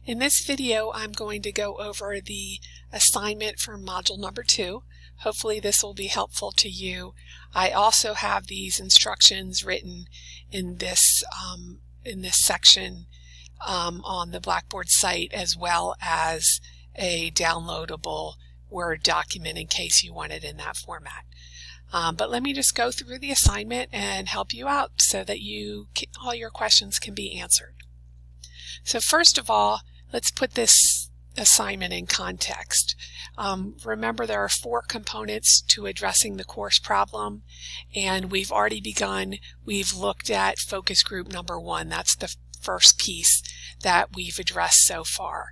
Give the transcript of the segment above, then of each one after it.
In this video, I'm going to go over the assignment for module number 2. Hopefully this will be helpful to you. I also have these instructions written in this section on the Blackboard site, as well as a downloadable Word document in case you want it in that format. But let me just go through the assignment and help you out so that all your questions can be answered. So first of all, let's put this assignment in context. Remember, there are 4 components to addressing the course problem, and we've already begun. We've looked at focus group number 1. That's the first piece that we've addressed so far.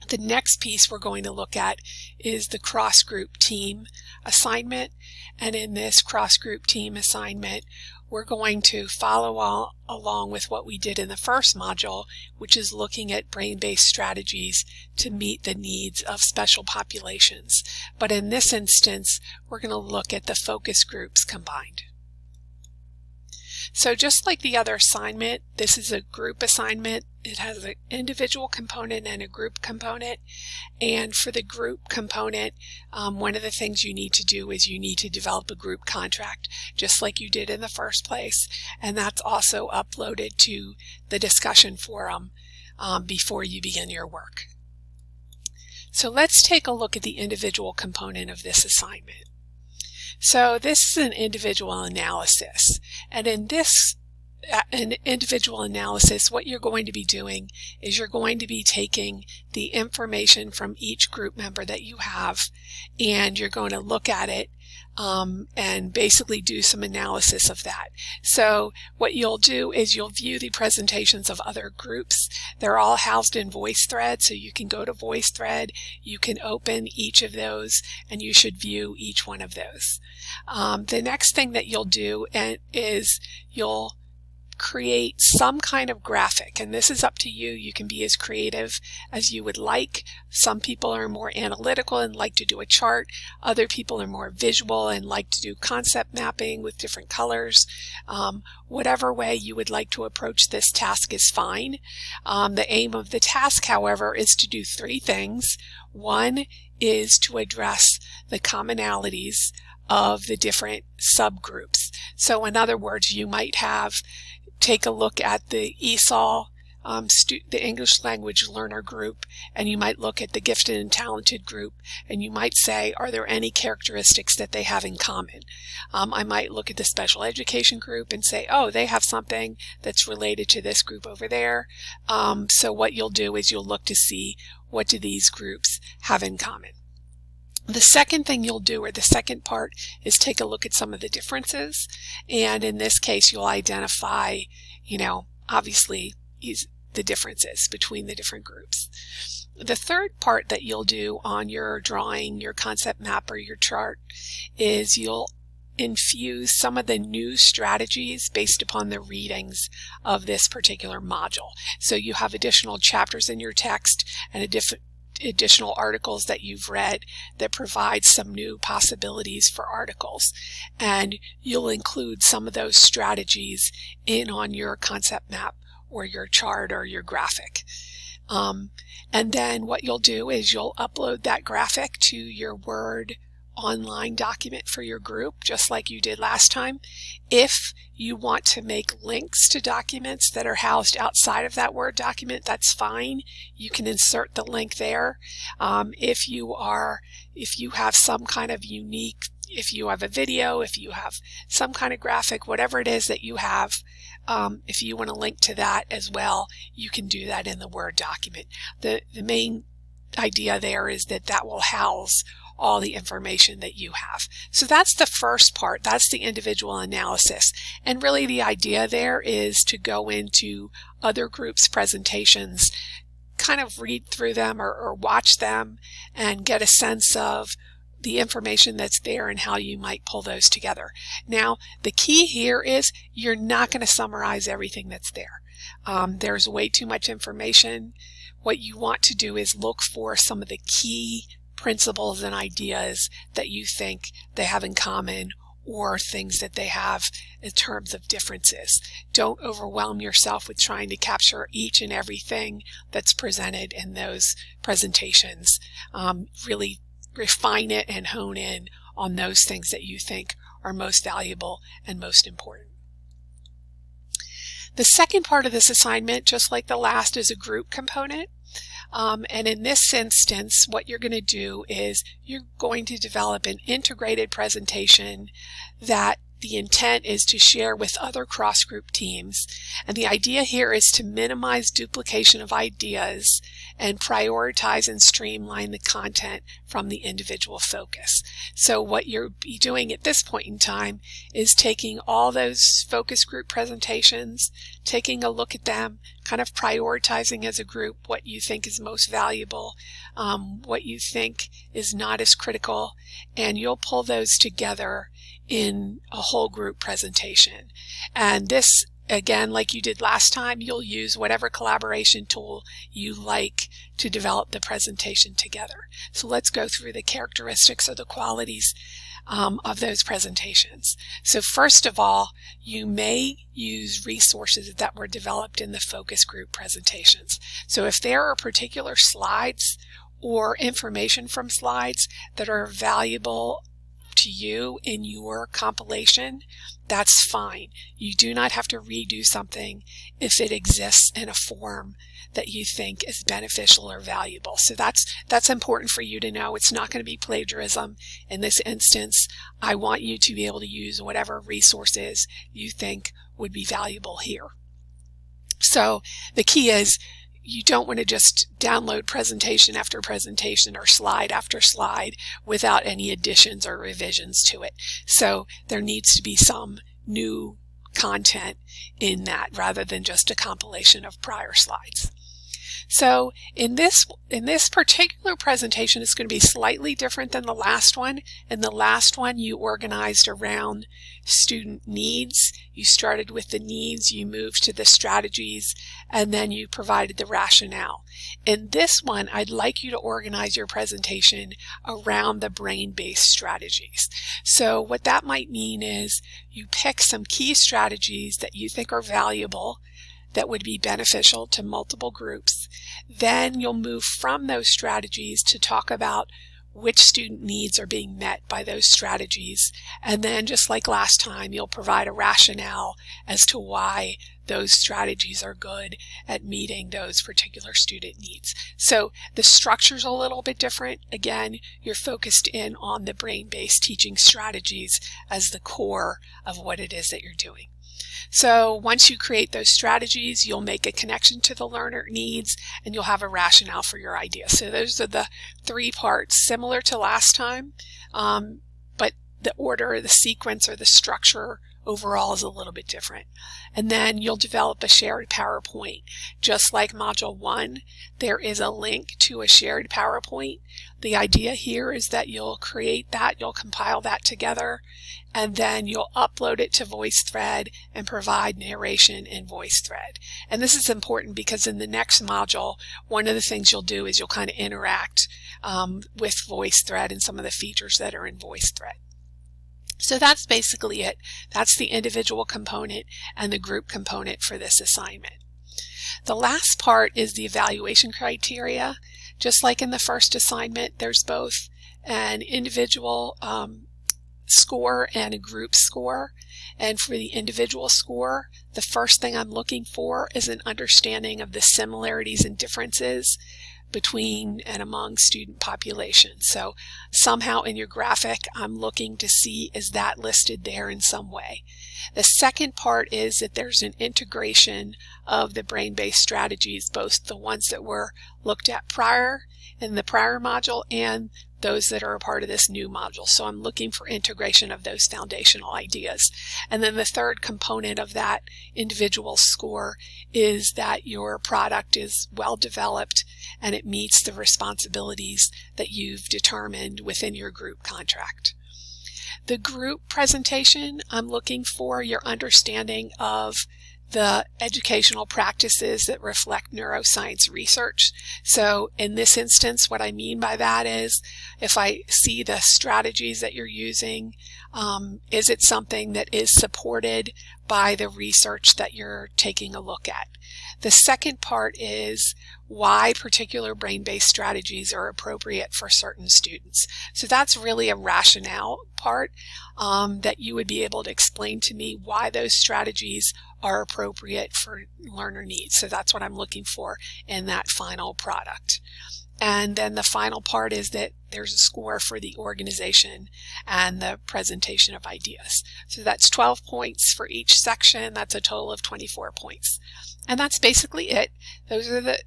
The next piece we're going to look at is the cross-group team assignment, and in this cross-group team assignment, we're going to follow along with what we did in the first module, which is looking at brain-based strategies to meet the needs of special populations. But in this instance, we're going to look at the focus groups combined. So just like the other assignment, this is a group assignment. It has an individual component and a group component. And for the group component, one of the things you need to do is you need to develop a group contract, just like you did in the first place. And that's also uploaded to the discussion forum before you begin your work. So let's take a look at the individual component of this assignment. So this is an individual analysis, and in this individual analysis, what you're going to be doing is you're going to be taking the information from each group member that you have, and you're going to look at it and basically do some analysis of that. So what you'll do is you'll view the presentations of other groups. They're all housed in VoiceThread, so you can go to VoiceThread, you can open each of those, and you should view each one of those. The next thing that you'll do is you'll create some kind of graphic, and this is up to you. You can be as creative as you would like. Some people are more analytical and like to do a chart. Other people are more visual and like to do concept mapping with different colors. Whatever way you would like to approach this task is fine. The aim of the task, however, is to do 3 things. One is to address the commonalities of the different subgroups. So in other words, you might take a look at the ESOL, the English Language Learner group, and you might look at the Gifted and Talented group, and you might say, are there any characteristics that they have in common? I might look at the Special Education group and say, oh, they have something that's related to this group over there. So what you'll do is you'll look to see, what do these groups have in common? The second thing you'll do, or the second part, is take a look at some of the differences. And in this case, you'll identify, obviously, the differences between the different groups. The third part that you'll do on your drawing, your concept map, or your chart is you'll infuse some of the new strategies based upon the readings of this particular module. So you have additional chapters in your text and additional articles that you've read that provide some new possibilities for articles, and you'll include some of those strategies on your concept map or your chart or your graphic. And then what you'll do is you'll upload that graphic to your Word online document for your group, just like you did last time. If you want to make links to documents that are housed outside of that Word document, that's fine. You can insert the link there. If you have some kind of unique, if you have a video, if you have some kind of graphic, whatever it is that you have, if you want to link to that as well, you can do that in the Word document. The main idea there is that will house all the information that you have. So that's the first part. That's the individual analysis. And really the idea there is to go into other groups' presentations, kind of read through them or watch them and get a sense of the information that's there and how you might pull those together. Now, the key here is you're not going to summarize everything that's there. There's way too much information. What you want to do is look for some of the key principles and ideas that you think they have in common, or things that they have in terms of differences. Don't overwhelm yourself with trying to capture each and everything that's presented in those presentations. Really refine it and hone in on those things that you think are most valuable and most important. The second part of this assignment, just like the last, is a group component. And in this instance, what you're going to do is you're going to develop an integrated presentation that the intent is to share with other cross-group teams. And the idea here is to minimize duplication of ideas and prioritize and streamline the content from the individual focus. So what you'll be doing at this point in time is taking all those focus group presentations, taking a look at them, kind of prioritizing as a group what you think is most valuable, what you think is not as critical, and you'll pull those together in a whole group presentation. And this, again, like you did last time, you'll use whatever collaboration tool you like to develop the presentation together. So let's go through the characteristics or the qualities of those presentations. So first of all, you may use resources that were developed in the focus group presentations. So if there are particular slides or information from slides that are valuable to you in your compilation, that's fine. You do not have to redo something if it exists in a form that you think is beneficial or valuable. So that's important for you to know. It's not going to be plagiarism in this instance. I want you to be able to use whatever resources you think would be valuable here. So the key is you don't want to just download presentation after presentation or slide after slide without any additions or revisions to it. So there needs to be some new content in that rather than just a compilation of prior slides. So in this particular presentation, it's going to be slightly different than the last one. In the last one, you organized around student needs. You started with the needs, you moved to the strategies, and then you provided the rationale. In this one, I'd like you to organize your presentation around the brain-based strategies. So what that might mean is you pick some key strategies that you think are valuable, that would be beneficial to multiple groups. Then you'll move from those strategies to talk about which student needs are being met by those strategies. And then, just like last time, you'll provide a rationale as to why those strategies are good at meeting those particular student needs. So the structure's a little bit different. Again, you're focused in on the brain-based teaching strategies as the core of what it is that you're doing. So once you create those strategies, you'll make a connection to the learner needs and you'll have a rationale for your idea. So those are the three parts, similar to last time, but the order, the sequence, or the structure overall is a little bit different. And then you'll develop a shared PowerPoint. Just like Module 1, there is a link to a shared PowerPoint. The idea here is that you'll create that, you'll compile that together, and then you'll upload it to VoiceThread and provide narration in VoiceThread. And this is important because in the next module, one of the things you'll do is you'll kind of interact with VoiceThread and some of the features that are in VoiceThread. So that's basically it. That's the individual component and the group component for this assignment. The last part is the evaluation criteria. Just like in the first assignment, there's both an individual score and a group score. And for the individual score, the first thing I'm looking for is an understanding of the similarities and differences between and among student populations. So somehow in your graphic, I'm looking to see, is that listed there in some way? The second part is that there's an integration of the brain-based strategies, both the ones that were looked at prior in the prior module and those that are a part of this new module. So I'm looking for integration of those foundational ideas. And then the third component of that individual score is that your product is well developed and it meets the responsibilities that you've determined within your group contract. The group presentation, I'm looking for your understanding of the educational practices that reflect neuroscience research. So in this instance, what I mean by that is if I see the strategies that you're using, is it something that is supported by the research that you're taking a look at? The second part is why particular brain-based strategies are appropriate for certain students. So that's really a rationale part that you would be able to explain to me why those strategies are appropriate for learner needs. So that's what I'm looking for in that final product. And then the final part is that there's a score for the organization and the presentation of ideas. So that's 12 points for each section. That's a total of 24 points. And that's basically it. Those are the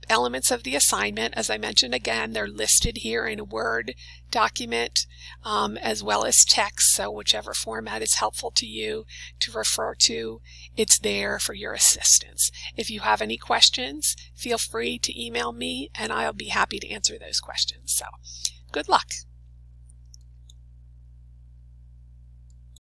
elements of the assignment. As I mentioned again, they're listed here in a Word document as well as text. So whichever format is helpful to you to refer to, it's there for your assistance. If you have any questions, feel free to email me and I'll be happy to answer those questions. So good luck.